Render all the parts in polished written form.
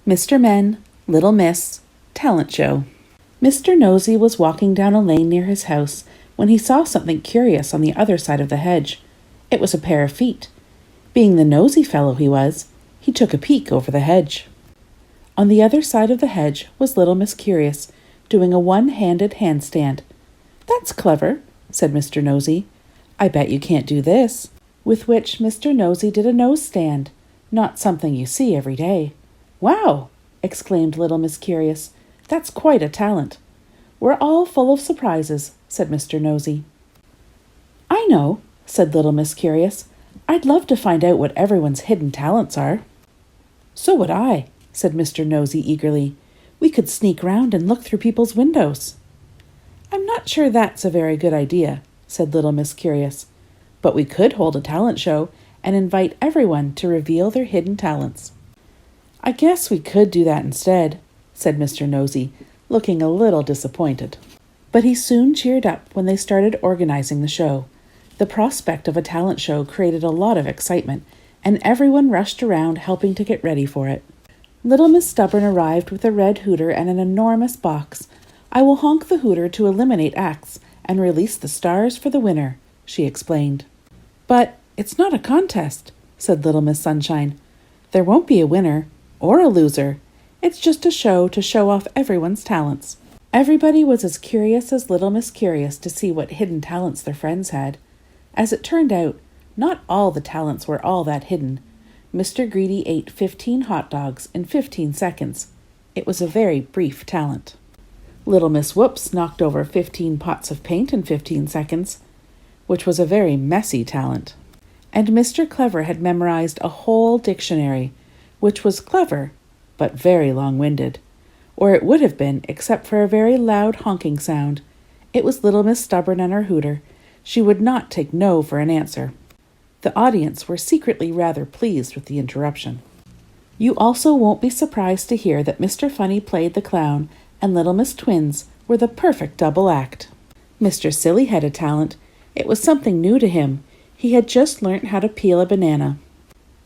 Mr. Men, Little Miss, Talent Show. Mr. Nosy was walking down a lane near his house when he saw something curious on the other side of the hedge. It was a pair of feet. Being the nosy fellow he was, he took a peek over the hedge. On the other side of the hedge was Little Miss Curious, doing a one-handed handstand. "That's clever," said Mr. Nosy. "I bet you can't do this." With which Mr. Nosy did a nose stand, not something you see every day. "Wow!" exclaimed Little Miss Curious. "That's quite a talent." "We're all full of surprises," said Mr. Nosy. "I know," said Little Miss Curious. "I'd love to find out what everyone's hidden talents are." "So would I," said Mr. Nosy eagerly. "We could sneak round and look through people's windows." "I'm not sure that's a very good idea," said Little Miss Curious. "But we could hold a talent show and invite everyone to reveal their hidden talents." "I guess we could do that instead," said Mr. Nosy, looking a little disappointed. But he soon cheered up when they started organizing the show. The prospect of a talent show created a lot of excitement, and everyone rushed around helping to get ready for it. Little Miss Stubborn arrived with a red hooter and an enormous box. "I will honk the hooter to eliminate acts and release the stars for the winner," she explained. "But it's not a contest," said Little Miss Sunshine. "There won't be a winner or a loser. It's just a show to show off everyone's talents." Everybody was as curious as Little Miss Curious to see what hidden talents their friends had. As it turned out, not all the talents were all that hidden. Mr. Greedy ate 15 hot dogs in 15 seconds. It was a very brief talent. Little Miss Whoops knocked over 15 pots of paint in 15 seconds, which was a very messy talent. And Mr. Clever had memorized a whole dictionary, which was clever, but very long-winded. Or it would have been, except for a very loud honking sound. It was Little Miss Stubborn and her hooter. She would not take no for an answer. The audience were secretly rather pleased with the interruption. You also won't be surprised to hear that Mr. Funny played the clown and Little Miss Twins were the perfect double act. Mr. Silly had a talent. It was something new to him. He had just learnt how to peel a banana.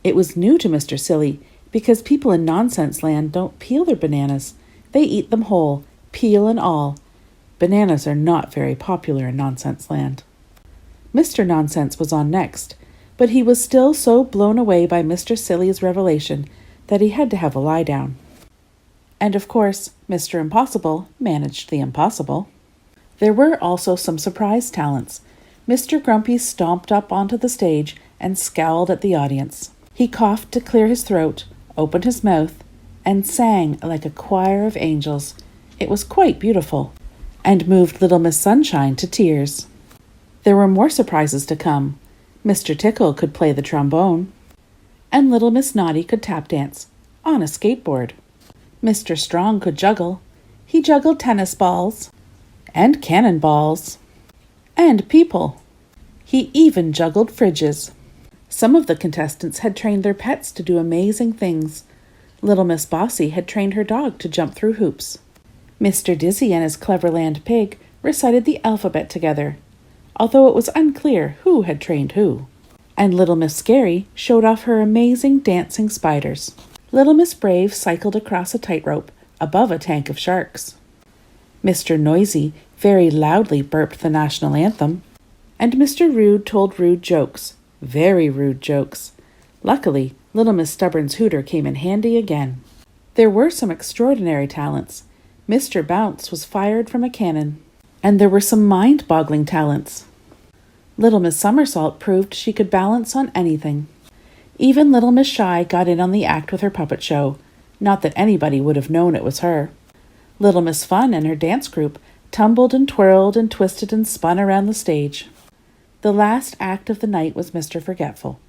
It was new to Mr. Silly because people in Nonsense Land don't peel their bananas. They eat them whole, peel and all. Bananas are not very popular in Nonsense Land. Mr. Nonsense was on next, but he was still so blown away by Mr. Silly's revelation that he had to have a lie down. And of course, Mr. Impossible managed the impossible. There were also some surprise talents. Mr. Grumpy stomped up onto the stage and scowled at the audience. He coughed to clear his throat, opened his mouth, and sang like a choir of angels. It was quite beautiful, and moved Little Miss Sunshine to tears. There were more surprises to come. Mr. Tickle could play the trombone, and Little Miss Naughty could tap dance on a skateboard. Mr. Strong could juggle. He juggled tennis balls, and cannonballs, and people. He even juggled fridges. Some of the contestants had trained their pets to do amazing things. Little Miss Bossy had trained her dog to jump through hoops. Mr. Dizzy and his Cleverland pig recited the alphabet together, although it was unclear who had trained who. And Little Miss Scary showed off her amazing dancing spiders. Little Miss Brave cycled across a tightrope above a tank of sharks. Mr. Noisy very loudly burped the national anthem, and Mr. Rude told rude jokes, very rude jokes. Luckily, Little Miss Stubborn's hooter came in handy again. There were some extraordinary talents. Mr. Bounce was fired from a cannon, and there were some mind-boggling talents. Little Miss Somersault proved she could balance on anything. Even Little Miss Shy got in on the act with her puppet show, not that anybody would have known it was her. Little Miss Fun and her dance group tumbled and twirled and twisted and spun around the stage. The last act of the night was Mr. Forgetful.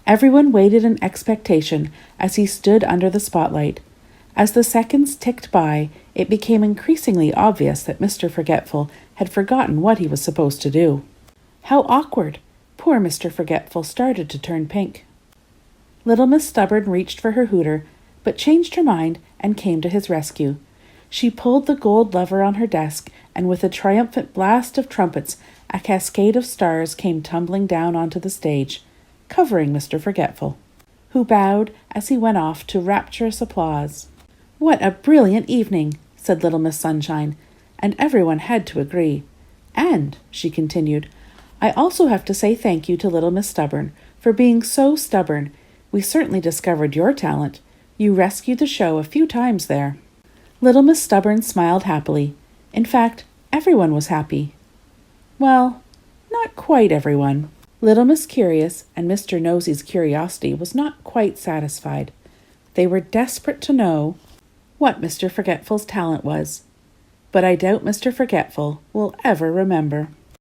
Everyone waited in expectation as he stood under the spotlight. As the seconds ticked by, it became increasingly obvious that Mr. Forgetful had forgotten what he was supposed to do. How awkward! Poor Mr. Forgetful started to turn pink. Little Miss Stubborn reached for her hooter, but changed her mind and came to his rescue. She pulled the gold lever on her desk, and with a triumphant blast of trumpets, a cascade of stars came tumbling down onto the stage, covering Mr. Forgetful, who bowed as he went off to rapturous applause. "What a brilliant evening!" said little Miss Sunshine, and everyone had to agree. "And," she continued, "I also have to say thank you to little Miss Stubborn for being so stubborn. We certainly discovered your talent. You rescued the show a few times there." Little Miss Stubborn smiled happily. In fact, everyone was happy. Well, not quite everyone. Little Miss Curious and Mr. Nosy's curiosity was not quite satisfied. They were desperate to know what Mr. Forgetful's talent was. But I doubt Mr. Forgetful will ever remember.